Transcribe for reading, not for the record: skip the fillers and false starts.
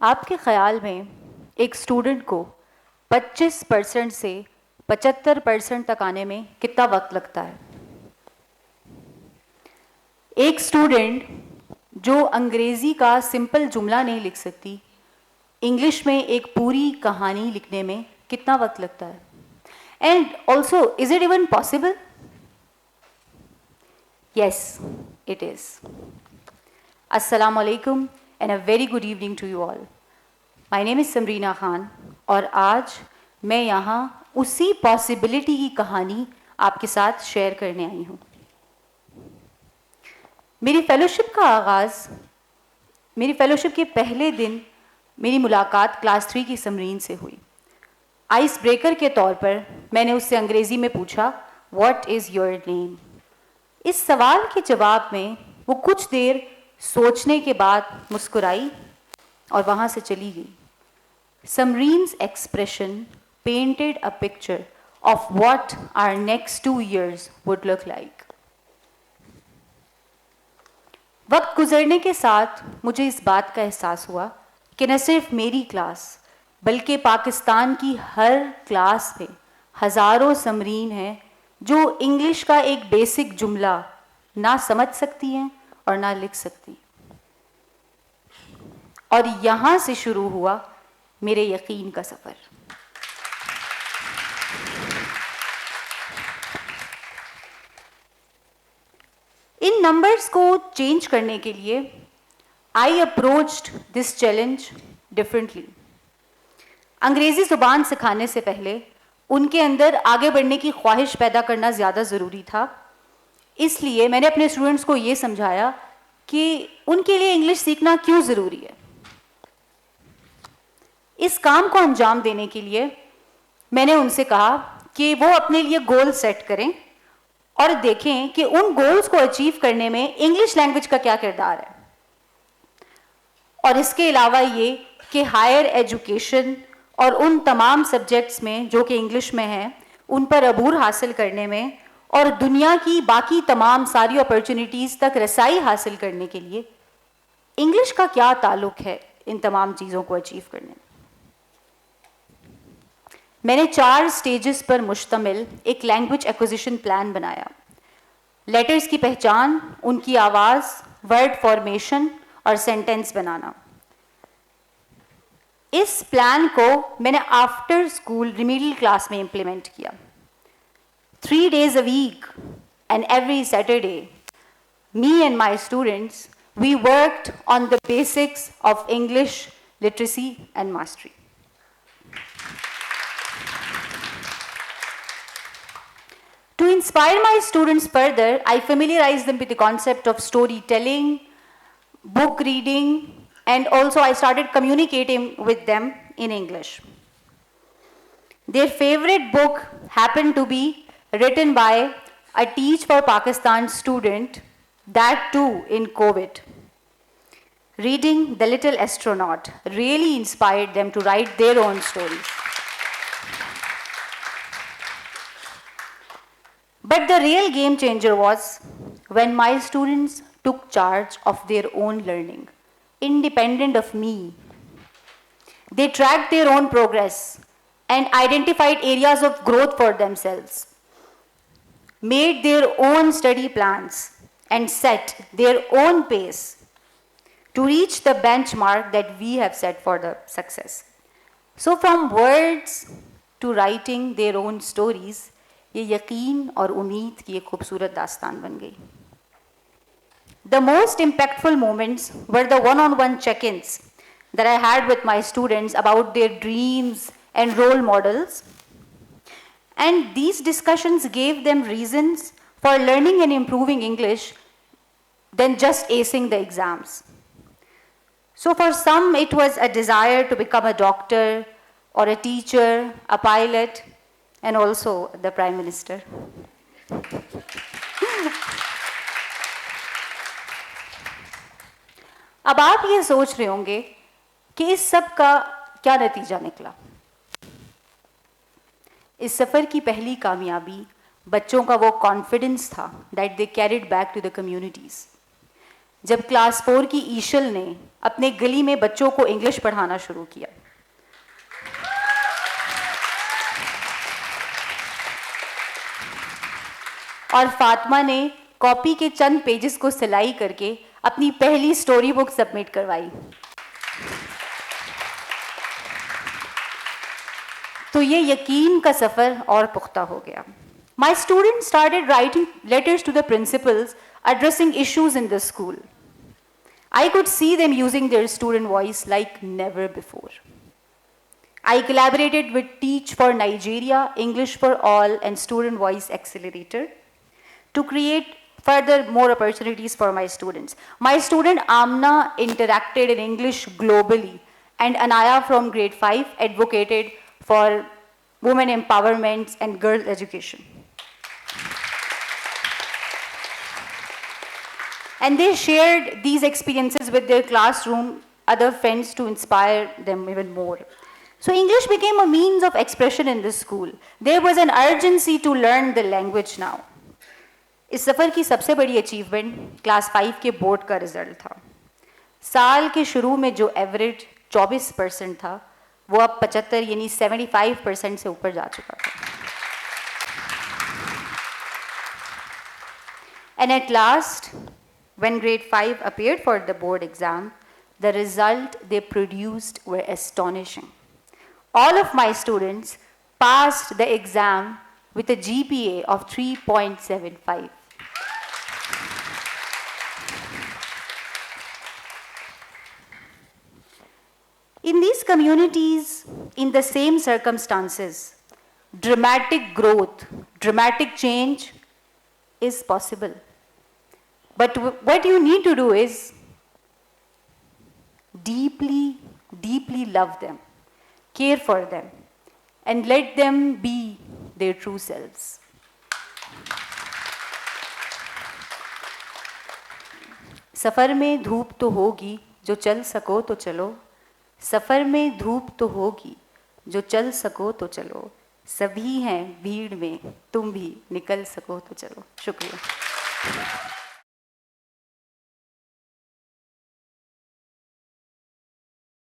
आपके ख़्याल में एक स्टूडेंट को 25% से 75% तक आने में कितना वक्त लगता है? एक स्टूडेंट जो अंग्रेज़ी का सिंपल जुमला नहीं लिख सकती, इंग्लिश में एक पूरी कहानी लिखने में कितना वक्त लगता है? And also, is it even possible? Yes, it is. Assalamu alaikum and a very good evening to you all. My name is Samreena Khan और आज मैं यहाँ उसी पॉसिबिलिटी की कहानी आपके साथ शेयर करने आई हूँ। मेरी फेलोशिप के पहले दिन मेरी मुलाकात क्लास 3 की समरीन से हुई। आइस ब्रेकर के तौर पर मैंने उससे अंग्रेज़ी में पूछा, व्हाट इज़ योर नेम? इस सवाल के जवाब में वो कुछ देर सोचने के बाद मुस्कुराई और वहाँ से चली गई। Samreen's expression painted a picture of what our next 2 years would look like. वक्त गुजरने के साथ मुझे इस बात का एहसास हुआ कि न सिर्फ मेरी क्लास बल्कि पाकिस्तान की हर क्लास में हज़ारों समरीन हैं जो इंग्लिश का एक बेसिक जुमला ना समझ सकती हैं और ना लिख सकती। और यहाँ से शुरू हुआ मेरे यकीन का सफ़र। इन नंबर्स को चेंज करने के लिए आई अप्रोच्ड दिस चैलेंज डिफरेंटली। अंग्रेज़ी ज़ुबान सिखाने से पहले उनके अंदर आगे बढ़ने की ख्वाहिश पैदा करना ज़्यादा ज़रूरी था। इसलिए मैंने अपने स्टूडेंट्स को ये समझाया कि उनके लिए इंग्लिश सीखना क्यों ज़रूरी है। इस काम को अंजाम देने के लिए मैंने उनसे कहा कि वो अपने लिए गोल सेट करें और देखें कि उन गोल्स को अचीव करने में इंग्लिश लैंग्वेज का क्या किरदार है। और इसके अलावा ये कि हायर एजुकेशन और उन तमाम सब्जेक्ट्स में जो कि इंग्लिश में हैं उन पर अबूर हासिल करने में और दुनिया की बाकी तमाम सारी अपॉर्चुनिटीज़ तक रसाई हासिल करने के लिए इंग्लिश का क्या ताल्लुक़ है इन तमाम चीज़ों को अचीव करने में। मैंने 4 स्टेजेस पर मुश्तमिल एक लैंग्वेज एक्विजिशन प्लान बनाया। लेटर्स की पहचान, उनकी आवाज़, वर्ड फॉर्मेशन और सेंटेंस बनाना। इस प्लान को मैंने आफ्टर स्कूल रिमीडियल क्लास में इम्प्लीमेंट किया। 3 days a week and every Saturday, me and my students, we worked on the basics of English literacy and mastery. To inspire my students further, I familiarized them with the concept of storytelling, book reading, and also I started communicating with them in English. Their favorite book happened to be written by a Teach for Pakistan student, that too in COVID. Reading The Little Astronaut really inspired them to write their own stories. But the real game changer was when my students took charge of their own learning, independent of me. They tracked their own progress and identified areas of growth for themselves, made their own study plans, and set their own pace to reach the benchmark that we have set for the success. So from words to writing their own stories, ये यकीन और उम्मीद की एक खूबसूरत दास्तान बन गई। The most impactful moments were the one-on-one check-ins that I had with my students about their dreams and role models. And these discussions gave them reasons for learning and improving English than just acing the exams. So for some, it was a desire to become a doctor or a teacher, a pilot, and also the Prime Minister. अब आप ये सोच रहे होंगे कि इस सब का क्या नतीजा निकला। इस सफ़र की पहली कामयाबी बच्चों का वो कॉन्फिडेंस था that they carried back to the communities. जब क्लास 4 की ईशल ने अपने गली में बच्चों को इंग्लिश पढ़ाना शुरू किया। और फातिमा ने कॉपी के चंद पेजेस को सिलाई करके अपनी पहली स्टोरी बुक सबमिट करवाई। तो ये यकीन का सफ़र और पुख्ता हो गया। My students started writing letters to the principals addressing issues in the school. I could see them using their student voice like never before. I collaborated with Teach for Nigeria, English for All, and Student Voice Accelerator to create further more opportunities for my students. My student Amna interacted in English globally, and Anaya from grade 5 advocated for women empowerment and girl education. And they shared these experiences with their classroom, other friends to inspire them even more. So English became a means of expression in this school. There was an urgency to learn the language now. इस सफ़र की सबसे बड़ी achievement class 5 के board का result था। साल के शुरू में जो एवरेज 24% था, वो अब 75 यानी 75% से ऊपर जा चुका था। And at last, when grade 5 appeared for the board exam, the result they produced were astonishing. All of my students passed the exam with a GPA of 3.75. In these communities, in the same circumstances, dramatic growth, dramatic change is possible. But what you need to do is deeply, deeply love them, care for them, and let them be their true selves. सफ़र में धूप तो होगी, जो चल सको तो चलो। सफ़र में धूप तो होगी, जो चल सको तो चलो। सभी हैं भीड़ में, तुम भी निकल सको तो चलो। शुक्रिया।